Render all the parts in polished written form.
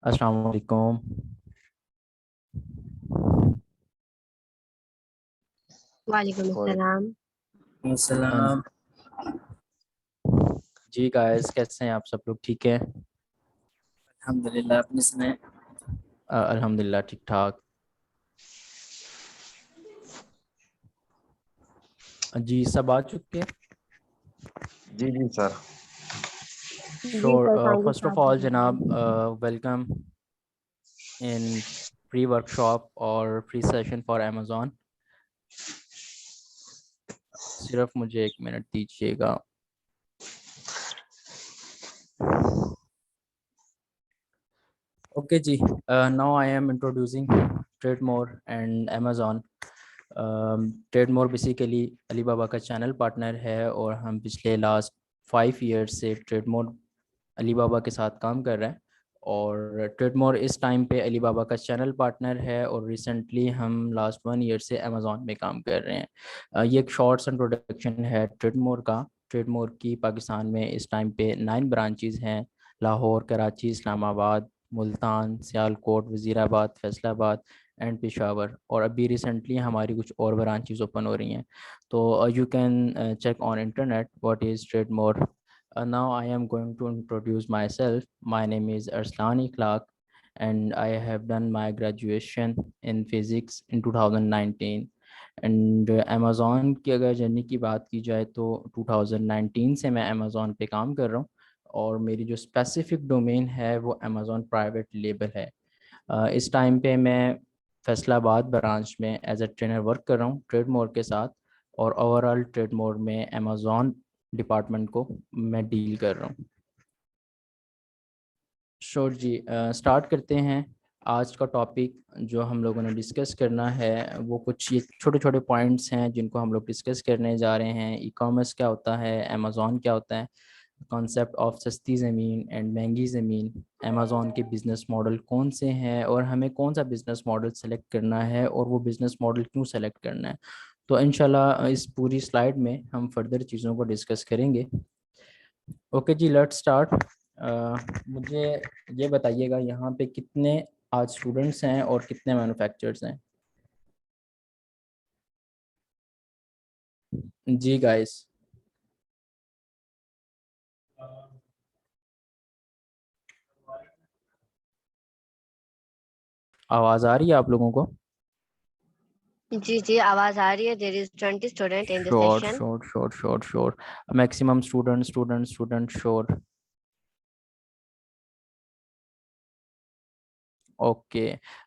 अस्सलाम वालेकुम। वालेकुम अस्सलाम। अन- सलाम। जी गाइस, कैसे हैं आप सब लोग? ठीक है। अल्हम्दुलिल्लाह, अपने सुनाए। अल्हम्दुलिल्लाह ठीक ठाक। जी सब आ चुके हैं। जी जी सर। जी sir, sure. Kindly first of start all कीजिए। जनाब, वेलकम इन फ्री वर्कशॉप और फ्री सेशन फॉर अमेज़ॉन। सिर्फ मुझे 1 मिनट दीजिएगा। ओके जी, now I am introducing Trademore and Amazon. Trademore basically Alibaba का चैनल पार्टनर है और हम पिछले लास्ट 5 ईयर से ट्रेडमोर अलीबाबा के साथ काम कर रहे हैं। और ट्रेडमोर इस टाइम पे अलीबाबा का चैनल पार्टनर है और रिसेंटली हम लास्ट 1 ईयर से अमेज़ॉन में काम कर रहे हैं। ये एक शॉर्ट्स इंट्रोडक्शन है ट्रेडमोर का। ट्रेडमोर की पाकिस्तान में इस टाइम पे 9 ब्रांचेज़ हैं। लाहौर, कराची, इस्लामाबाद, मुल्तान, सियालकोट, वज़ीराबाद, फैसलाबाद एंड पेशावर। और अभी रिसेंटली हमारी कुछ और ब्रांचेस ओपन हो रही हैं। तो you can check on internet what is Trademore. Now I am going to introduce myself. My name is Arslani Clark and I have done my graduation in physics in 2019. And Amazon की अगर journey की बात की जाए तो 2019 से मैं Amazon पे काम कर रहा हूँ और मेरी जो स्पेसिफिक डोमेन है वो अमेज़ॉन प्राइवेट लेबल है। इस टाइम पे मैं फैसलाबाद ब्रांच में एज ए ट्रेनर वर्क कर रहा हूँ ट्रेडमोर के साथ। और ओवरऑल ट्रेडमोर में अमेज़ॉन डिपार्टमेंट को मैं डील कर रहा हूँ। श्योर जी, स्टार्ट करते हैं। आज का टॉपिक जो हम लोगों ने डिस्कस करना है वो कुछ ये छोटे छोटे पॉइंट्स हैं जिनको हम लोग डिस्कस करने जा रहे हैं। ई कॉमर्स क्या होता है, अमेज़ॉन क्या होता है, कॉन्सेप्ट ऑफ सस्ती ज़मीन एंड महंगी ज़मीन, अमेज़ॉन के बिज़नेस मॉडल कौन से हैं और हमें कौन सा बिज़नेस मॉडल सेलेक्ट करना है और वो बिज़नेस मॉडल क्यों सेलेक्ट करना है। तो इंशाल्लाह इस पूरी स्लाइड में हम फर्दर चीज़ों को डिस्कस करेंगे। ओके जी, लेट्स स्टार्ट। मुझे ये बताइएगा यहाँ पे कितने आज स्टूडेंट्स हैं और कितने मैन्युफैक्चरर्स हैं। जी गाइस, आवाज़ आ रही है आप लोगों को? जी जी, आवाज आ रही है। There is 20 student in this sure session. Sure sure sure sure. Maximum student student student sure. Okay,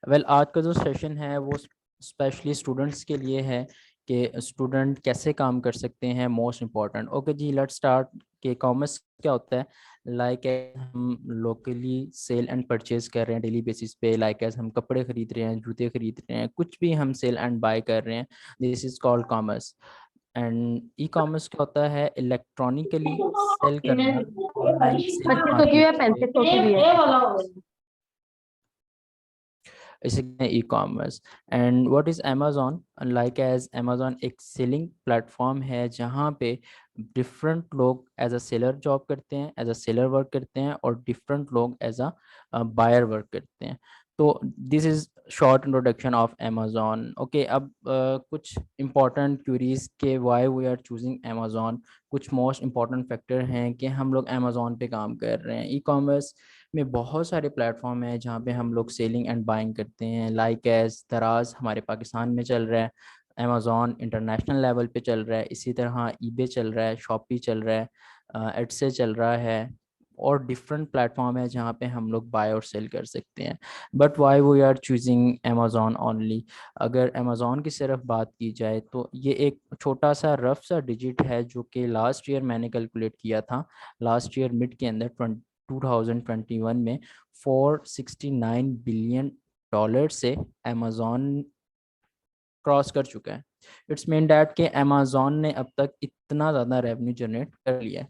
well आज का जो सेशन है वो स्पेशली स्टूडेंट्स के लिए है कि स्टूडेंट कैसे काम कर सकते हैं, मोस्ट इम्पॉर्टेंट। ओके जी, लेट्स स्टार्ट। कि कॉमर्स क्या होता है? लाइक हम लोकली सेल एंड परचेज कर रहे हैं डेली बेसिस पे, लाइक एज हम कपड़े खरीद रहे हैं, जूते खरीद रहे हैं, कुछ भी हम सेल एंड बाय कर रहे हैं, this is called commerce. And e commerce क्या होता है? इलेक्ट्रॉनिकली सेल करना, ऑनलाइन सेल 25 की है, मार्केट पे। 35 की भी है। इसे e-commerce. And what is Amazon? Like as Amazon एक सेलिंग प्लेटफॉर्म है जहाँ पे डिफरेंट लोग एज अ सेलर जॉब करते हैं, एज अ सेलर वर्क करते हैं और डिफरेंट लोग एज अ बायर वर्क करते हैं। तो this is short introduction of Amazon. Okay, अब कुछ इंपॉर्टेंट क्यूरीज के why we are choosing Amazon. कुछ मोस्ट इंपॉर्टेंट फैक्टर हैं कि हम लोग अमेज़ॉन पे काम कर रहे हैं। ई कॉमर्स में बहुत सारे प्लेटफॉर्म हैं जहाँ पे हम लोग सेलिंग एंड बाइंग करते हैं, लाइक एज दराज हमारे पाकिस्तान में चल रहा है, अमेज़ॉन इंटरनेशनल लेवल पे चल रहा है, इसी तरह ईबे चल रहा है, शॉपी चल रहा है, एडसे चल रहा है और डिफरेंट प्लेटफॉर्म है जहाँ पे हम लोग बाय और सेल कर सकते हैं। But why we are choosing Amazon only? अगर अमेज़ॉन की सिर्फ बात की जाए तो ये एक छोटा सा रफ सा डिजिट है जो कि लास्ट ईयर मैंने कैलकुलेट किया था। लास्ट ईयर मिड के अंदर 2021 में 469 बिलियन डॉलर से अमेज़ॉन क्रॉस कर चुका है। इट्स मीन डैट कि अमेज़ॉन ने अब तक इतना ज़्यादा रेवेन्यू जनरेट कर लिया है।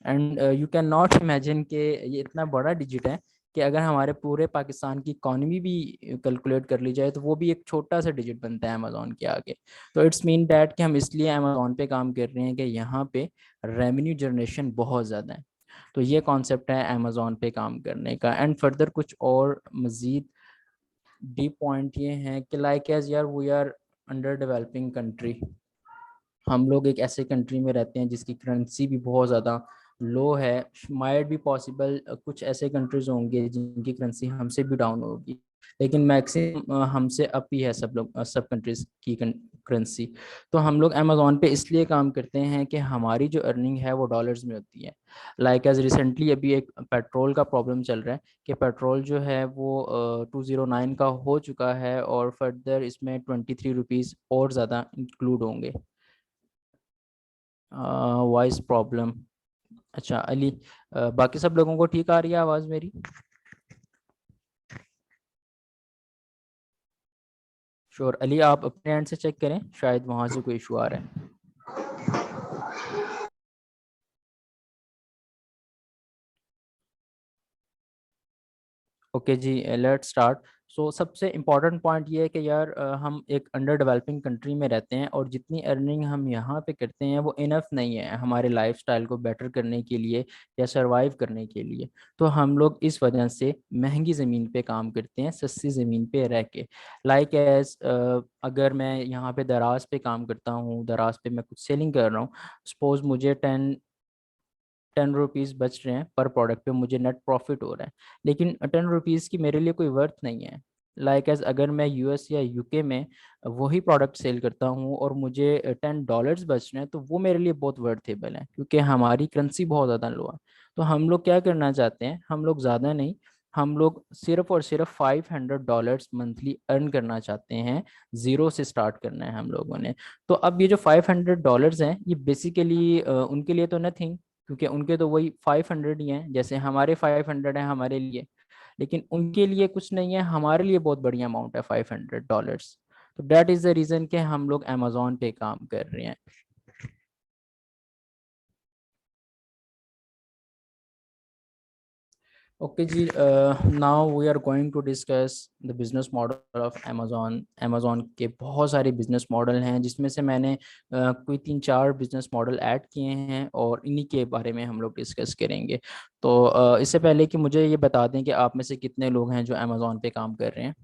And you can not imagine कि ये इतना बड़ा डिजिट है कि अगर हमारे पूरे पाकिस्तान की इकॉनमी भी कैलकुलेट कर ली जाए तो वो भी एक छोटा सा डिजिट बनता है अमेज़ॉन के आगे। तो इट्स मीन डैट कि हम इसलिए अमेज़ॉन पे काम कर रहे हैं कि यहाँ पे रेवेन्यू जनरेशन बहुत ज़्यादा है। तो ये कॉन्सेप्ट है अमेज़ॉन पे काम करने का। एंड फर्दर कुछ और मज़ीद डीप पॉइंट ये हैं कि लाइक एज यार we are under developing country, हम लोग एक ऐसे कंट्री में रहते हैं जिसकी करेंसी भी बहुत ज़्यादा लो है। माइट भी पॉसिबल कुछ ऐसे कंट्रीज होंगे जिनकी करेंसी हमसे भी डाउन होगी, लेकिन मैक्सिमम हमसे अप ही है सब लोग, सब कंट्रीज की करेंसी। तो हम लोग अमेज़ॉन पे इसलिए काम करते हैं कि हमारी जो अर्निंग है वो डॉलर्स में होती है। लाइक एज रिसेंटली अभी एक पेट्रोल का प्रॉब्लम चल रहा है कि पेट्रोल जो है वो 209 का हो चुका है और फर्दर इसमें 23 रुपीज़ और ज़्यादा इंक्लूड होंगे। वॉइस प्रॉब्लम, अच्छा अली, बाकी सब लोगों को ठीक आ रही है आवाज़ मेरी? श्योर अली, आप अपने एंड से चेक करें, शायद वहाँ से कोई इशू आ रहा है। ओके जी, लेट्स स्टार्ट। सो सबसे इम्पॉर्टेंट पॉइंट ये है कि यार हम एक अंडर डेवलपिंग कंट्री में रहते हैं और जितनी अर्निंग हम यहाँ पे करते हैं वो इनफ नहीं है हमारे लाइफस्टाइल को बेटर करने के लिए या सरवाइव करने के लिए। तो हम लोग इस वजह से महंगी ज़मीन पे काम करते हैं सस्ती ज़मीन पे रह के। लाइक एज अगर मैं यहाँ पे दराज पे काम करता हूँ, दराज पे मैं कुछ सेलिंग कर रहा हूँ, सपोज मुझे 10 रुपीज़ बच रहे हैं पर प्रोडक्ट पे, मुझे नेट प्रॉफिट हो रहा है, लेकिन 10 रुपीज़ की मेरे लिए कोई वर्थ नहीं है। लाइक एज अगर मैं यूएस या यूके में वही प्रोडक्ट सेल करता हूँ और मुझे $10 बच रहे हैं तो वो मेरे लिए बहुत वर्थेबल है, क्योंकि हमारी करेंसी बहुत ज़्यादा लो है। तो हम लोग क्या करना चाहते हैं, हम लोग ज़्यादा नहीं, हम लोग सिर्फ और सिर्फ $500 मंथली अर्न करना चाहते हैं। ज़ीरो से स्टार्ट करना है हम लोगों ने। तो अब ये जो $500 हैं ये बेसिकली उनके लिए तो नथिंग, क्योंकि उनके तो वही 500 ही हैं, जैसे हमारे 500 हैं हमारे लिए, लेकिन उनके लिए कुछ नहीं है, हमारे लिए बहुत बढ़िया अमाउंट है $500। तो दैट इज़ द रीज़न कि हम लोग अमेज़ॉन पे काम कर रहे हैं। ओके जी, now we are going to discuss the business model of Amazon. Amazon के बहुत सारे बिजनेस मॉडल हैं जिसमें से मैंने कोई 3-4 बिजनेस मॉडल ऐड किए हैं और इन्हीं के बारे में हम लोग डिस्कस करेंगे। तो इससे पहले कि मुझे ये बता दें कि आप में से कितने लोग हैं जो अमेज़ॉन पे काम कर रहे हैं।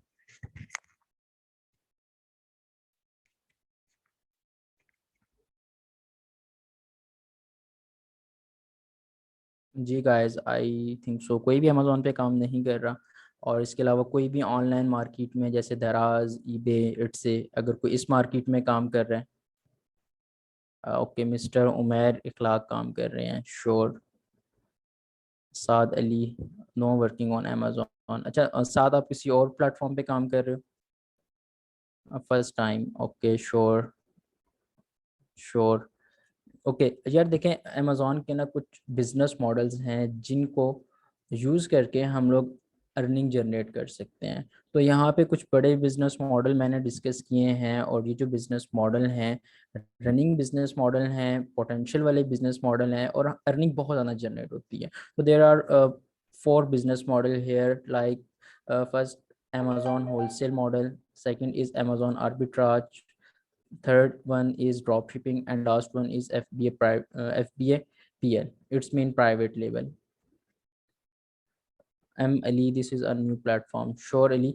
जी गाइस, आई थिंक सो कोई भी अमेज़ॉन पे काम नहीं कर रहा। और इसके अलावा कोई भी ऑनलाइन मार्केट में जैसे दराज, ईबे, इट्से, अगर कोई इस मार्केट में काम कर रहा है? ओके, मिस्टर उमैर इखलाक काम कर रहे हैं, sure. Saad Ali, no working on Amazon. अच्छा साद, आप किसी और प्लेटफॉर्म पे काम कर रहे हो? First time, okay, sure sure. Okay यार, देखें अमेज़ॉन के ना कुछ बिजनेस मॉडल्स हैं जिनको यूज़ करके हम लोग अर्निंग जनरेट कर सकते हैं। तो यहाँ पे कुछ बड़े बिजनेस मॉडल मैंने डिस्कस किए हैं और ये जो बिजनेस मॉडल हैं, रनिंग बिजनेस मॉडल हैं, पोटेंशियल वाले बिजनेस मॉडल हैं और अर्निंग बहुत ज़्यादा जनरेट होती है। तो there are 4 business model here, like first Amazon wholesale model, second is Amazon arbitrage, third one is drop shipping, and last one is FBA PL, it's mean private label. Ali, this is a new platform, sure Ali,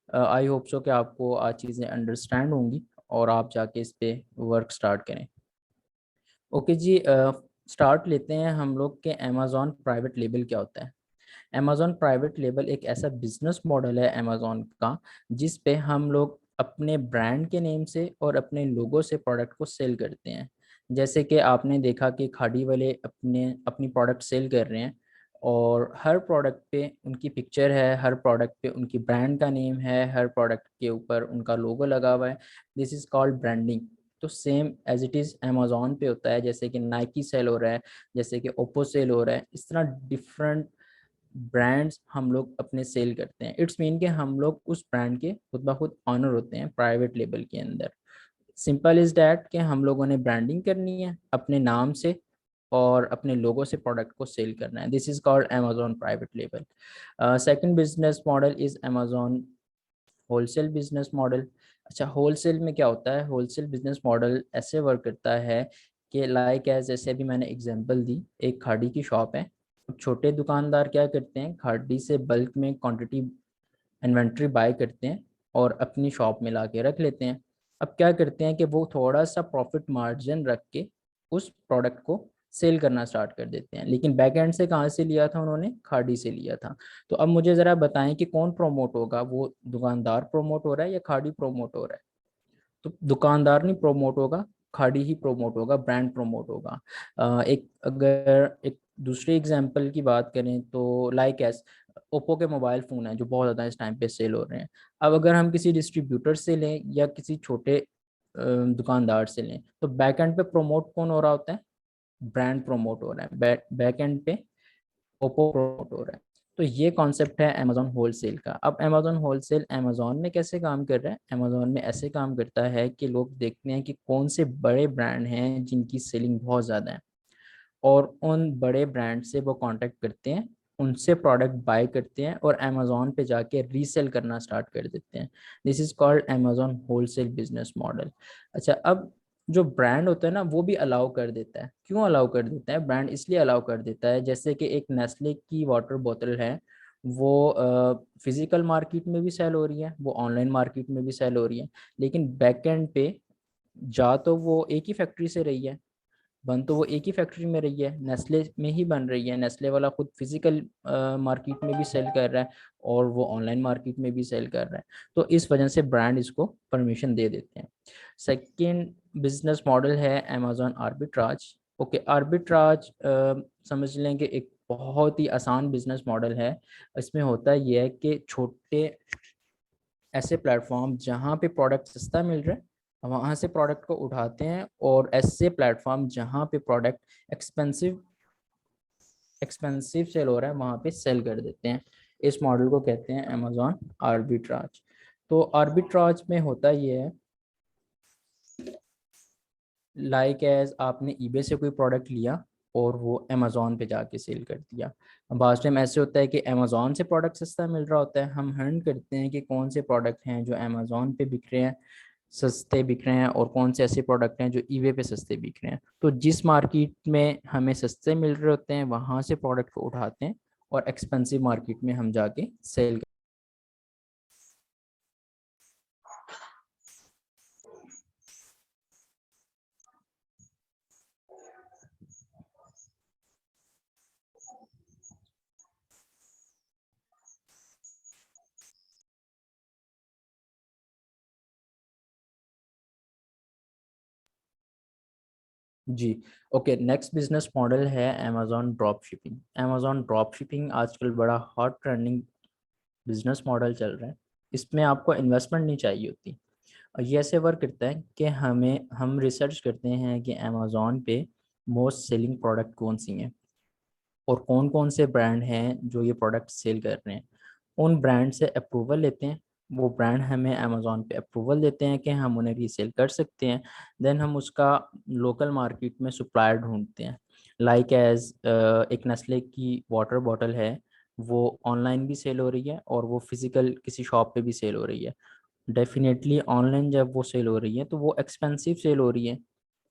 I hope so कि आपको आज चीज़ें understand होंगी और आप जाके इस पे वर्क स्टार्ट करें। ओके जी, स्टार्ट लेते हैं हम लोग के अमेज़ॉन प्राइवेट लेबल क्या होता है। अमेज़ॉन प्राइवेट लेबल एक ऐसा बिजनेस मॉडल है अमेज़ॉन का जिस पे हम लोग अपने ब्रांड के नेम से और अपने लोगो से प्रोडक्ट को सेल करते हैं। जैसे कि आपने देखा कि खाड़ी वाले अपनी प्रोडक्ट सेल कर रहे हैं और हर प्रोडक्ट पे उनकी पिक्चर है, हर प्रोडक्ट पे उनकी ब्रांड का नेम है, हर प्रोडक्ट के ऊपर उनका लोगो लगा हुआ है। This is called branding. तो same as it is Amazon पे होता है, जैसे कि नाइकी सेल हो रहा है, जैसे कि ओप्पो सेल हो रहा है, इस तरह डिफरेंट ब्रांड्स हम लोग अपने सेल करते हैं। इट्स मीन कि हम लोग उस ब्रांड के खुद ब खुद ऑनर होते हैं प्राइवेट लेबल के अंदर। सिंपल इज़ डैट कि हम लोगों ने ब्रांडिंग करनी है अपने नाम से और अपने लोगों से प्रोडक्ट को सेल करना है। This is called Amazon private label. Second business model is Amazon wholesale business model. अच्छा, होलसेल में क्या होता है? होलसेल बिजनेस मॉडल ऐसे वर्क करता है कि लाइक एज, जैसे अभी मैंने एग्जांपल दी, एक खाड़ी की शॉप है छोटे दुकानदार क्या करते हैं, खाड़ी से बल्क में क्वांटिटी इन्वेंट्री बाय करते हैं और अपनी शॉप में ला के रख लेते हैं। अब क्या करते हैं कि वो थोड़ा सा प्रॉफिट मार्जिन रख के उस प्रोडक्ट को सेल करना स्टार्ट कर देते हैं। लेकिन बैक एंड से कहाँ से लिया था उन्होंने, खाड़ी से लिया था। तो अब मुझे ज़रा बताएं कि कौन प्रमोट होगा, वो दुकानदार प्रमोट हो रहा है या खाड़ी प्रमोट हो रहा है? तो दुकानदार नहीं प्रमोट होगा, खाड़ी ही प्रमोट होगा, ब्रांड प्रमोट होगा। एक अगर एक दूसरे एग्जांपल की बात करें तो लाइक एस ओप्पो के मोबाइल फ़ोन हैं जो बहुत ज़्यादा इस टाइम पे सेल हो रहे हैं। अब अगर हम किसी डिस्ट्रीब्यूटर से लें या किसी छोटे दुकानदार से लें तो बैक एंड पे प्रमोट कौन हो रहा होता है, ब्रांड प्रमोट हो रहा है, बैक एंड पे ओप्पो प्रमोट हो रहा है। तो ये कॉन्सेप्ट है अमेजोन होलसेल का। अब अमेजोन होलसेल अमेजोन में कैसे काम कर रहा है, अमेजोन में ऐसे काम करता है कि लोग देखते हैं कि कौन से बड़े ब्रांड हैं जिनकी सेलिंग बहुत ज़्यादा है, और उन बड़े ब्रांड से वो कांटेक्ट करते हैं, उनसे प्रोडक्ट बाय करते हैं और अमेजोन पे जाके रीसेल करना स्टार्ट कर देते हैं। This is called Amazon wholesale business model. अच्छा, अब जो ब्रांड होता है ना वो भी अलाउ कर देता है। क्यों अलाउ कर देता है ब्रांड? इसलिए अलाउ कर देता है जैसे कि एक नेस्ले की वाटर बोतल है, वो फिजिकल मार्केट में भी सेल हो रही है, वो ऑनलाइन मार्केट में भी सेल हो रही है, लेकिन बैक एंड पे जा तो वो एक ही फैक्ट्री से रही है, बन तो वो एक ही फैक्ट्री में रही है, नेस्ले में ही बन रही है। नेस्ले वाला खुद फिजिकल मार्केट में भी सेल कर रहा है और वो ऑनलाइन मार्केट में भी सेल कर रहा है। तो इस वजह से ब्रांड इसको परमिशन दे देते हैं। सेकंड बिजनेस मॉडल है अमेजोन आर्बिट्राज। ओके, आर्बिट्राज समझ लें कि एक बहुत ही आसान बिजनेस मॉडल है। इसमें होता ये है कि छोटे ऐसे प्लेटफॉर्म जहाँ पे प्रोडक्ट सस्ता मिल रहा है वहाँ से प्रोडक्ट को उठाते हैं, और ऐसे प्लेटफॉर्म जहाँ पे प्रोडक्ट एक्सपेंसिव एक्सपेंसिव सेल हो रहा है वहाँ पे सेल कर देते हैं। इस मॉडल को कहते हैं अमेजोन आर्बिट्राज। तो आर्बिट्राज में होता ये है, लाइक एज आपने ईबे से कोई प्रोडक्ट लिया और वो अमेजोन पे जाके सेल कर दिया। बाद टाइम ऐसे होता है कि अमेजोन से प्रोडक्ट सस्ता मिल रहा होता है, हम हंट करते हैं कि कौन से प्रोडक्ट हैं जो अमेजोन पे बिक रहे हैं, सस्ते बिक रहे हैं, और कौन से ऐसे प्रोडक्ट हैं जो ईबे पे सस्ते बिक रहे हैं। तो जिस मार्केट में हमें सस्ते मिल रहे होते हैं वहाँ से प्रोडक्ट को उठाते हैं और एक्सपेंसिव मार्केट में हम जाके सेल। जी, ओके, नेक्स्ट बिजनेस मॉडल है Amazon drop shipping. Amazon drop shipping आजकल बड़ा हॉट ट्रेंडिंग बिजनेस मॉडल चल रहा है। इसमें आपको इन्वेस्टमेंट नहीं चाहिए होती। और ये ऐसे वर्क करता है कि हम रिसर्च करते हैं कि अमेजोन पे मोस्ट सेलिंग प्रोडक्ट कौन सी हैं और कौन कौन से ब्रांड हैं जो ये प्रोडक्ट सेल कर रहे हैं। उन ब्रांड से अप्रूवल लेते हैं, वो ब्रांड हमें अमेजोन पे अप्रूवल देते हैं कि हम उन्हें रीसेल कर सकते हैं। देन हम उसका लोकल मार्केट में सप्लायर ढूंढते हैं। लाइक एज एक नेस्ले की वाटर बॉटल है, वो ऑनलाइन भी सेल हो रही है और वो फिजिकल किसी शॉप पे भी सेल हो रही है। डेफिनेटली ऑनलाइन जब वो सेल हो रही है तो वो एक्सपेंसिव सेल हो रही है,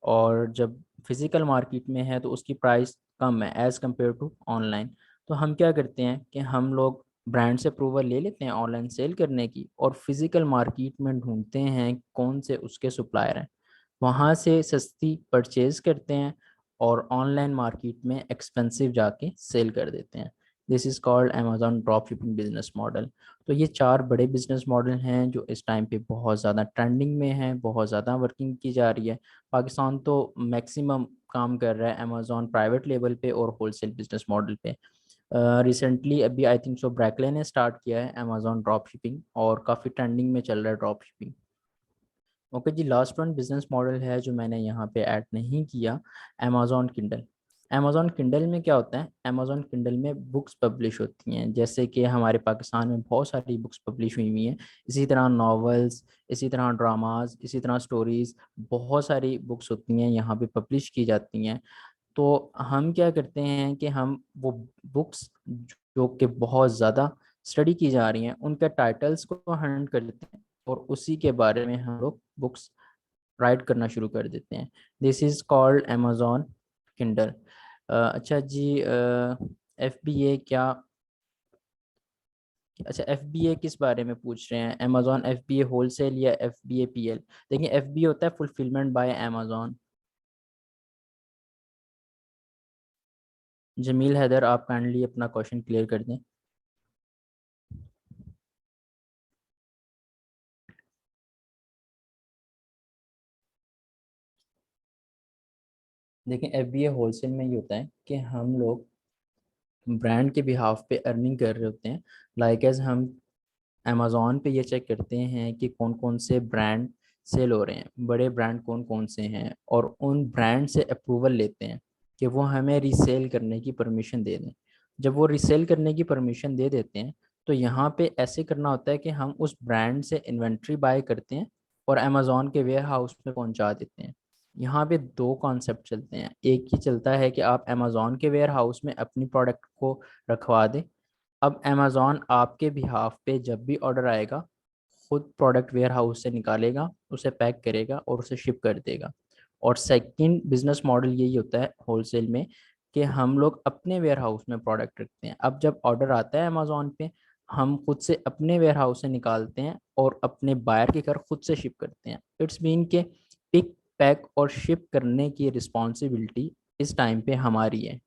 और जब फिजिकल मार्केट में है तो उसकी प्राइस कम है एज़ कम्पेयर टू ऑनलाइन। तो हम क्या करते हैं कि हम लोग ब्रांड से अप्रूवल ले लेते हैं ऑनलाइन सेल करने की, और फिजिकल मार्केट में ढूंढते हैं कौन से उसके सप्लायर हैं, वहाँ से सस्ती परचेज करते हैं और ऑनलाइन मार्केट में एक्सपेंसिव जाके सेल कर देते हैं। This is called Amazon drop shipping business model. तो ये चार बड़े बिजनेस मॉडल हैं जो इस टाइम पे बहुत ज़्यादा ट्रेंडिंग में हैं, बहुत ज़्यादा वर्किंग की जा रही है। पाकिस्तान तो मैक्सिमम काम कर रहा है अमेजोन प्राइवेट लेवल पे और होलसेल बिजनेस मॉडल पे। रिसेंटली अभी आई थिंक सो ब्रैकले ने स्टार्ट किया है अमेजोन ड्रॉप शिपिंग, और काफ़ी ट्रेंडिंग में चल रहा है ड्रॉप शिपिंग। ओके जी, लास्ट वन बिजनेस मॉडल है जो मैंने यहाँ पे ऐड नहीं किया, अमेजोन किंडल। अमेजोन किंडल में क्या होता है, अमेजोन किंडल में बुक्स पब्लिश होती हैं, जैसे कि हमारे पाकिस्तान में बहुत सारी बुक्स पब्लिश हुई हुई हैं। इसी तरह नॉवेल्स, इसी तरह ड्रामाज, इसी तरह स्टोरीज, बहुत सारी बुक्स होती हैं यहाँ पे पब्लिश की जाती हैं। तो हम क्या करते हैं कि हम वो बुक्स जो कि बहुत ज़्यादा स्टडी की जा रही हैं उनके टाइटल्स को हंट करते हैं और उसी के बारे में हम लोग बुक्स राइट करना शुरू कर देते हैं। This is called Amazon Kindle. अच्छा जी, FBA क्या, अच्छा FBA किस बारे में पूछ रहे हैं, अमेजोन FBA होलसेल या FBA PL? देखिए FBA होता है fulfilment by Amazon. Jameel Haider आप काइंडली अपना क्वेश्चन क्लियर कर दें। देखिए FBA होलसेल में ये होता है कि हम लोग ब्रांड के बिहाफ पे अर्निंग कर रहे होते हैं। लाइक एज हम अमेज़ॉन पे ये चेक करते हैं कि कौन कौन से ब्रांड सेल हो रहे हैं, बड़े ब्रांड कौन कौन से हैं, और उन ब्रांड से अप्रूवल लेते हैं कि वो हमें रीसेल करने की परमिशन दे दें। जब वो रीसेल करने की परमिशन दे देते हैं तो यहाँ पे ऐसे करना होता है कि हम उस ब्रांड से इन्वेंट्री बाय करते हैं और अमेज़ॉन के वेयर हाउस में पहुँचा देते हैं। यहाँ पे दो कॉन्सेप्ट चलते हैं, एक ही चलता है कि आप अमेज़ॉन के वेयर हाउस में अपनी प्रोडक्ट को रखवा दें। अब अमेज़ॉन आपके बिहाफ पे जब भी ऑर्डर आएगा खुद प्रोडक्ट वेयर हाउस से निकालेगा, उसे पैक करेगा और उसे शिप कर देगा। और सेकंड बिजनेस मॉडल यही होता है होलसेल में कि हम लोग अपने वेयर हाउस में प्रोडक्ट रखते हैं। अब जब ऑर्डर आता है अमेज़ॉन पे, हम खुद से अपने वेयर हाउस से निकालते हैं और अपने बायर के घर खुद से शिप करते हैं। इट्स मीन के पिक पैक और शिप करने की रिस्पॉन्सिबिलिटी इस टाइम पे हमारी है।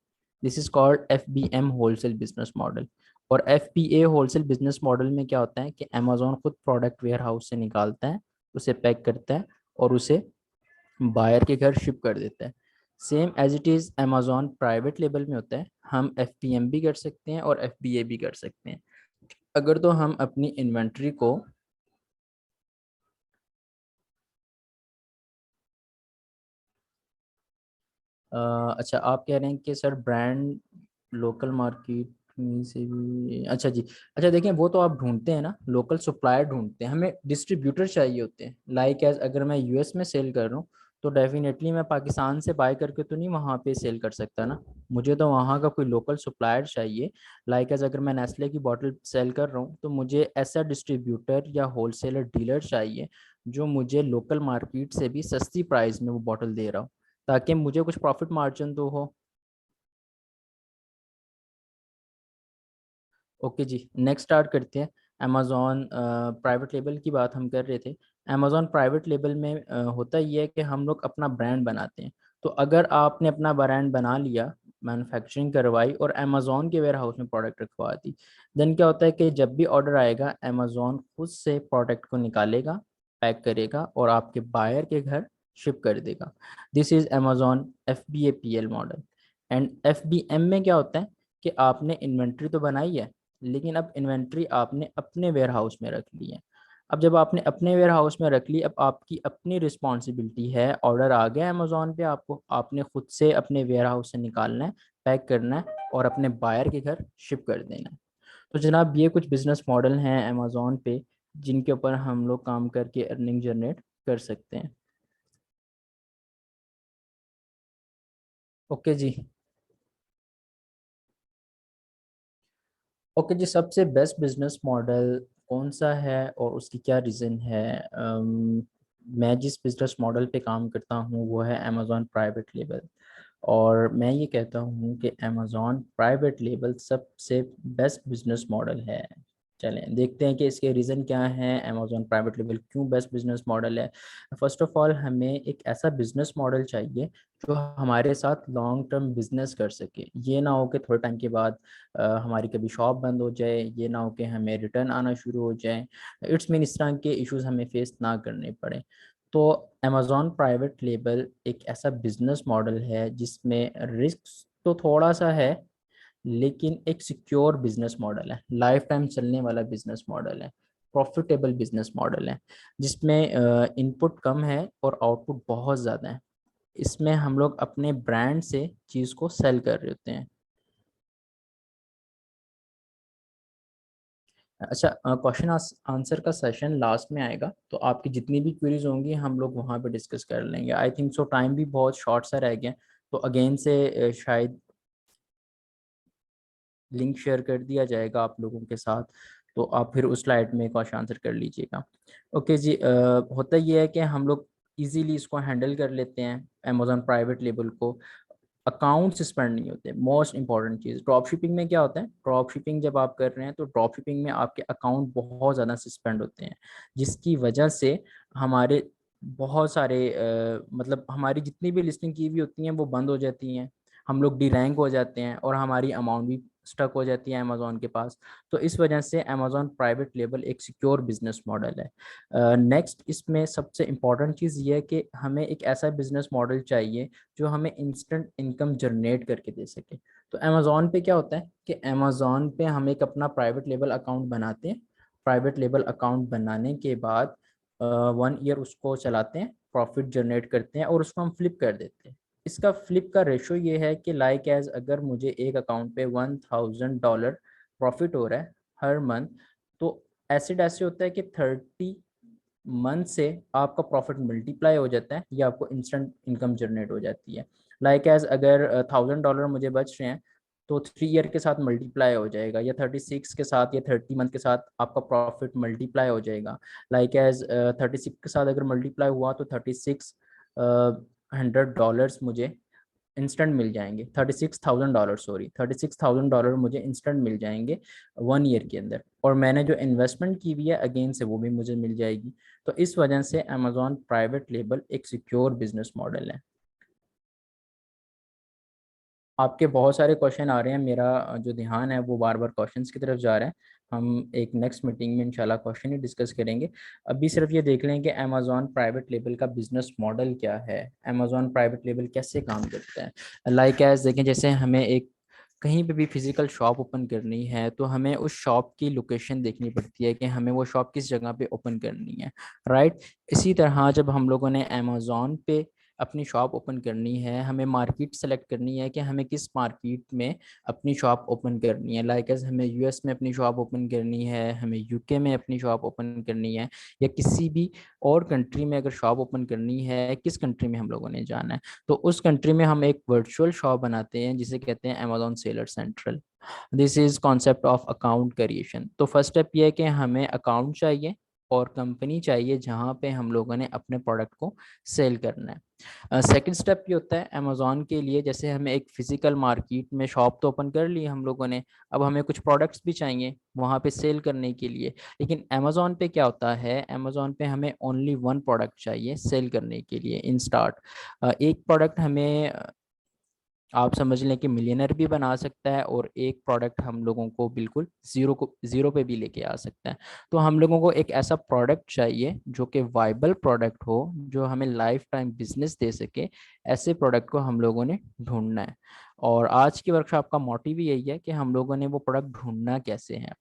This is called FBM wholesale business model. और FBA होलसेल बिजनेस मॉडल में क्या होता है कि अमेज़ॉन खुद प्रोडक्ट वेयर हाउस से निकालता है, उसे पैक करता है और उसे बायर के घर शिप कर देता है। Same as it is Amazon private label में होता है, हम FBM भी कर सकते हैं और FBA भी कर सकते हैं। अगर तो हम अपनी इन्वेंट्री को अच्छा आप कह रहे हैं कि सर ब्रांड लोकल मार्केट से भी, अच्छा जी। अच्छा देखिए वो तो आप ढूंढते हैं ना, लोकल सप्लायर ढूंढते हैं, हमें डिस्ट्रीब्यूटर चाहिए होते हैं। लाइक एज अगर मैं US में सेल कर रहा हूँ तो डेफिनेटली मैं पाकिस्तान से बाय करके तो नहीं वहाँ पे सेल कर सकता ना, मुझे तो वहाँ का कोई लोकल सप्लायर चाहिए। लाइक एज अगर मैं नेस्ले की बॉटल सेल कर रहा हूँ तो मुझे ऐसा डिस्ट्रीब्यूटर या होलसेलर डीलर चाहिए जो मुझे लोकल मार्केट से भी सस्ती प्राइस में वो बॉटल दे रहा हो, ताकि मुझे कुछ प्रॉफिट मार्जिन तो हो। ओके जी, नेक्स्ट स्टार्ट करते हैं। अमेज़ॉन प्राइवेट लेबल की बात हम कर रहे थे। अमेज़ॉन प्राइवेट लेबल में होता ये है कि हम लोग अपना ब्रांड बनाते हैं। तो अगर आपने अपना ब्रांड बना लिया, मैन्युफैक्चरिंग करवाई और अमेज़ॉन के वेयर हाउस में प्रोडक्ट रखवा दी, देन क्या होता है कि जब भी ऑर्डर आएगा अमेज़ॉन खुद से प्रोडक्ट को निकालेगा, पैक करेगा और आपके बायर के घर शिप कर देगा। This is Amazon FBA PL model. And FBM में क्या होता है कि आपने इन्वेंट्री तो बनाई है, लेकिन अब इन्वेंट्री आपने अपने वेयर हाउस में रख ली है। अब जब आपने अपने वेयर हाउस में रख ली, अब आपकी अपनी रिस्पॉन्सिबिलिटी है, ऑर्डर आ गया अमेज़ॉन पे आपको, आपने खुद से अपने वेयर हाउस से निकालना है, पैक करना है और अपने बायर के घर शिप कर देना है। तो जनाब ये कुछ बिजनेस मॉडल हैं अमेज़ॉन पे जिनके ऊपर हम लोग काम करके अर्निंग जनरेट कर सकते हैं। ओके जी। ओके जी, सबसे बेस्ट बिजनेस मॉडल कौन सा है और उसकी क्या रीज़न है? मैं जिस बिजनेस मॉडल पे काम करता हूँ वो है अमेज़ॉन प्राइवेट लेबल। और मैं ये कहता हूँ कि अमेज़ॉन प्राइवेट लेबल सबसे बेस्ट बिजनेस मॉडल है। चलें देखते हैं कि इसके रीज़न क्या हैं, अमेज़ॉन प्राइवेट लेबल क्यों बेस्ट बिजनेस मॉडल है। फर्स्ट ऑफ ऑल हमें एक ऐसा बिजनेस मॉडल चाहिए जो हमारे साथ लॉन्ग टर्म बिजनेस कर सके। ये ना हो कि थोड़े टाइम के बाद हमारी कभी शॉप बंद हो जाए, ये ना हो कि हमें रिटर्न आना शुरू हो जाए। इट्स मीन इस तरह के इश्यूज हमें फेस ना करने पड़े। तो अमेज़ॉन प्राइवेट लेबल एक ऐसा बिजनेस मॉडल है जिसमें रिस्क तो थोड़ा सा है, लेकिन एक सिक्योर बिजनेस मॉडल है, लाइफ टाइम चलने वाला बिजनेस मॉडल है, प्रॉफिटेबल बिजनेस मॉडल है, जिसमें इनपुट कम है और आउटपुट बहुत ज़्यादा है। इसमें हम लोग अपने ब्रांड से चीज़ को सेल कर रहे होते हैं। अच्छा क्वेश्चन आंसर का सेशन लास्ट में आएगा, तो आपकी जितनी भी क्वेरीज होंगी हम लोग वहाँ पे डिस्कस कर लेंगे। आई थिंक सो टाइम भी बहुत शॉर्ट सा रह गया, तो अगेन से शायद लिंक शेयर कर दिया जाएगा आप लोगों के साथ, तो आप फिर उस स्लाइड में क्वेश्चन आंसर कर लीजिएगा। ओके जी, होता ये है कि हम लोग इजीली इसको हैंडल कर लेते हैं अमेज़ॉन प्राइवेट लेबल को। अकाउंट सस्पेंड नहीं होते। मोस्ट इंपॉर्टेंट चीज़ ड्रॉप शिपिंग में क्या होता है, ड्रॉप शिपिंग जब आप कर रहे हैं तो ड्रॉप शिपिंग में आपके अकाउंट बहुत ज़्यादा सस्पेंड होते हैं, जिसकी वजह से हमारे बहुत सारे मतलब हमारी जितनी भी लिस्टिंग की हुई होती हैं वो बंद हो जाती हैं, हम लोग डी रैंक हो जाते हैं और हमारी अमाउंट भी स्टक हो जाती है अमेज़ॉन के पास। तो इस वजह से अमेज़ॉन प्राइवेट लेबल एक सिक्योर बिजनेस मॉडल है। नेक्स्ट इसमें सबसे इम्पॉर्टेंट चीज़ ये है कि हमें एक ऐसा बिजनेस मॉडल चाहिए जो हमें इंस्टेंट इनकम जनरेट करके दे सके। तो अमेज़ॉन पे क्या होता है कि अमेज़ॉन पे हम एक अपना प्राइवेट लेबल अकाउंट बनाते हैं, प्राइवेट लेबल अकाउंट बनाने के बाद 1 ईयर उसको चलाते हैं, प्रॉफिट जनरेट करते हैं और उसको हम फ्लिप कर देते हैं। इसका फ्लिप का रेशो ये है कि लाइक एज अगर मुझे एक अकाउंट पे $1000 प्रॉफिट हो रहा है हर मंथ, तो एसिड ऐसे होता है कि 30 मंथ से आपका प्रॉफिट मल्टीप्लाई हो जाता है या आपको इंस्टेंट इनकम जनरेट हो जाती है। लाइक एज अगर $1000 मुझे बच रहे हैं तो 3 ईयर के साथ मल्टीप्लाई हो जाएगा, या 36 के साथ या 30 मंथ के साथ आपका प्रॉफिट मल्टीप्लाई हो जाएगा। लाइक एज 36 के साथ अगर मल्टीप्लाई हुआ तो $3600 मुझे इंस्टेंट मिल जाएंगे, $36,000 सॉरी $36,000 मुझे इंस्टेंट मिल जाएंगे 1 ईयर के अंदर, और मैंने जो इन्वेस्टमेंट की हुई है अगेन से वो भी मुझे मिल जाएगी। तो इस वजह से अमेज़ॉन प्राइवेट लेबल एक सिक्योर बिजनेस मॉडल है। आपके बहुत सारे क्वेश्चन आ रहे हैं, मेरा जो ध्यान है वो बार बार क्वेश्चंस की तरफ जा रहा है। हम एक नेक्स्ट मीटिंग में इंशाल्लाह क्वेश्चन ही डिस्कस करेंगे। अभी सिर्फ ये देख लें कि अमेज़ॉन प्राइवेट लेबल का बिजनेस मॉडल क्या है, अमेज़ॉन प्राइवेट लेबल कैसे काम करता है। लाइक एज देखें, जैसे हमें एक कहीं पे भी फिजिकल शॉप ओपन करनी है तो हमें उस शॉप की लोकेशन देखनी पड़ती है कि हमें वो शॉप किस जगह पे ओपन करनी है, राइट। इसी तरह जब हम लोगों ने अमेज़ॉन पे अपनी शॉप ओपन करनी है, हमें मार्केट सेलेक्ट करनी है कि हमें किस मार्केट में अपनी शॉप ओपन करनी है। लाइक एज हमें यूएस में अपनी शॉप ओपन करनी है, हमें यूके में अपनी शॉप ओपन करनी है, या किसी भी और कंट्री में अगर शॉप ओपन करनी है, किस कंट्री में हम लोगों ने जाना है, तो उस कंट्री में हम एक वर्चुअल शॉप बनाते हैं जिसे कहते हैं Amazon seller central. This is concept of account creation. तो फर्स्ट स्टेप ये है कि हमें अकाउंट चाहिए और कंपनी चाहिए जहाँ पे हम लोगों ने अपने प्रोडक्ट को सेल करना है। सेकंड स्टेप ये होता है अमेज़ॉन के लिए, जैसे हमें एक फिजिकल मार्केट में शॉप तो ओपन कर ली हम लोगों ने, अब हमें कुछ प्रोडक्ट्स भी चाहिए वहाँ पे सेल करने के लिए। लेकिन अमेज़ॉन पे क्या होता है, अमेज़ॉन पे हमें ओनली वन प्रोडक्ट चाहिए सेल करने के लिए इन स्टार्ट। एक प्रोडक्ट हमें आप समझ लें कि मिलियनर भी बना सकता है, और एक प्रोडक्ट हम लोगों को बिल्कुल ज़ीरो पे भी लेके आ सकता है। तो हम लोगों को एक ऐसा प्रोडक्ट चाहिए जो कि वाइबल प्रोडक्ट हो, जो हमें लाइफ टाइम बिजनेस दे सके। ऐसे प्रोडक्ट को हम लोगों ने ढूंढना है, और आज की वर्कशॉप का मोटिव यही है कि हम लोगों ने वो प्रोडक्ट ढूंढना कैसे है।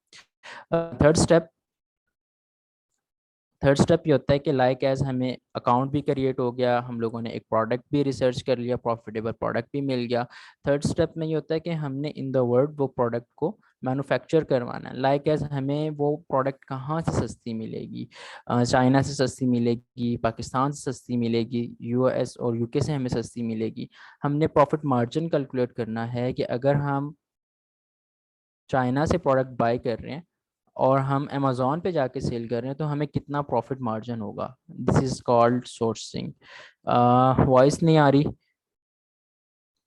थर्ड स्टेप ये होता है कि लाइक एज हमें अकाउंट भी क्रिएट हो गया, हम लोगों ने एक प्रोडक्ट भी रिसर्च कर लिया, प्रॉफिटेबल प्रोडक्ट भी मिल गया। थर्ड स्टेप में ये होता है कि हमने इन द वर्ल्ड वो प्रोडक्ट को मैन्युफैक्चर करवाना है। लाइक एज हमें वो प्रोडक्ट कहाँ से सस्ती मिलेगी, चाइना से सस्ती मिलेगी, पाकिस्तान से सस्ती मिलेगी, यूएस और यूके से हमें सस्ती मिलेगी। हमने प्रॉफिट मार्जिन कैलकुलेट करना है कि अगर हम चाइना से प्रोडक्ट बाय कर रहे हैं और हम अमेज़ॉन पे जाके सेल कर रहे हैं तो हमें कितना प्रॉफिट मार्जिन होगा। This is called sourcing. Voice नहीं आ रही,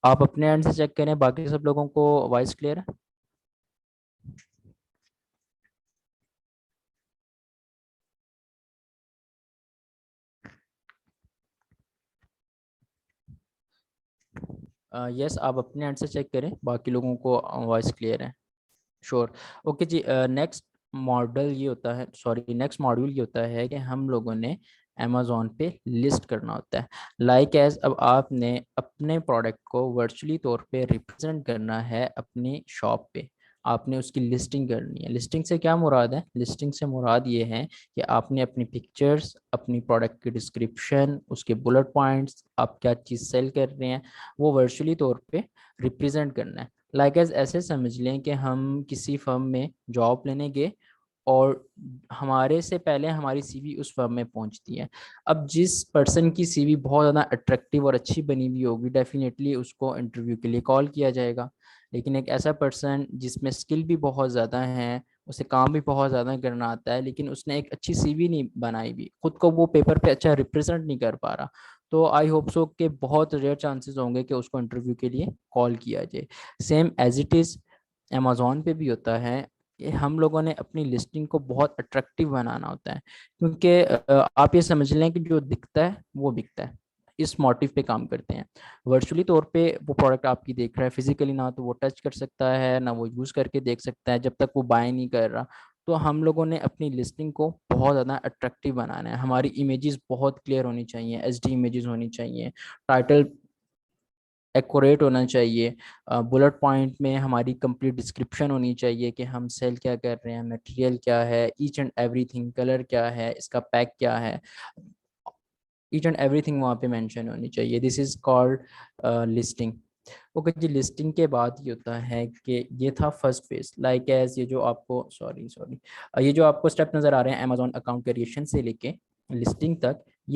आप अपने एंड से चेक करें, बाकी सब लोगों को वॉइस क्लियर है। यस, आप अपने एंड से चेक करें, बाकी लोगों को वॉइस क्लियर है। श्योर, ओके जी। नेक्स्ट मॉड्यूल ये होता है कि हम लोगों ने अमेज़ॉन पे लिस्ट करना होता है। लाइक एज अब आपने अपने प्रोडक्ट को वर्चुअली तौर पे रिप्रेजेंट करना है अपनी शॉप पे, आपने उसकी लिस्टिंग करनी है। लिस्टिंग से क्या मुराद है, लिस्टिंग से मुराद ये है कि आपने अपनी पिक्चर्स, अपनी प्रोडक्ट की डिस्क्रिप्शन, उसके बुलेट पॉइंट्स, आप क्या चीज़ सेल कर रहे हैं, वो वर्चुअली तौर पे रिप्रेजेंट करना है। लाइक एज ऐसे समझ लें कि हम किसी फर्म में जॉब लेने गए और हमारे से पहले हमारी सीवी उस फर्म में पहुंचती है। अब जिस पर्सन की सीवी बहुत ज़्यादा अट्रैक्टिव और अच्छी बनी हुई होगी, डेफिनेटली उसको इंटरव्यू के लिए कॉल किया जाएगा। लेकिन एक ऐसा पर्सन जिसमें स्किल भी बहुत ज़्यादा है, उसे काम भी बहुत ज़्यादा करना आता है, लेकिन उसने एक अच्छी सीवी नहीं बनाई भी, खुद को वो पेपर पे अच्छा रिप्रेजेंट नहीं कर पा रहा। तो आई होप सो कि बहुत रेयर चांसेस होंगे कि उसको इंटरव्यू के लिए कॉल किया जाए। Same as it is Amazon पे भी होता है कि हम लोगों ने अपनी लिस्टिंग को बहुत अट्रैक्टिव बनाना होता है, क्योंकि आप ये समझ लें कि जो दिखता है वो बिकता है। इस मोटिव पे काम करते हैं। वर्चुअली तौर पे वो प्रोडक्ट आपकी देख रहा है, फिजिकली ना तो वो टच कर सकता है ना वो यूज़ करके देख सकता है जब तक वो बाय नहीं कर रहा। तो हम लोगों ने अपनी लिस्टिंग को बहुत ज़्यादा अट्रैक्टिव बनाना है। हमारी इमेजेस बहुत क्लियर होनी चाहिए, एचडी इमेजेस होनी चाहिए, टाइटल एक्यूरेट होना चाहिए, बुलेट पॉइंट में हमारी कंप्लीट डिस्क्रिप्शन होनी चाहिए कि हम सेल क्या कर रहे हैं, मटेरियल क्या है, ईच एंड एवरीथिंग, कलर क्या है, इसका पैक क्या है, ईच एंड एवरीथिंग वहाँ पे मेंशन होनी चाहिए। This is called listing. Okay जी, लिस्टिंग के बाद ये होता है कि ये था फर्स्ट फेज, लाइक एज ये जो आपको सॉरी ये जो आपको स्टेप नज़र आ रहे हैं अमेजोन अकाउंट क्रिएशन से लेके लिस्टिंग तक, ये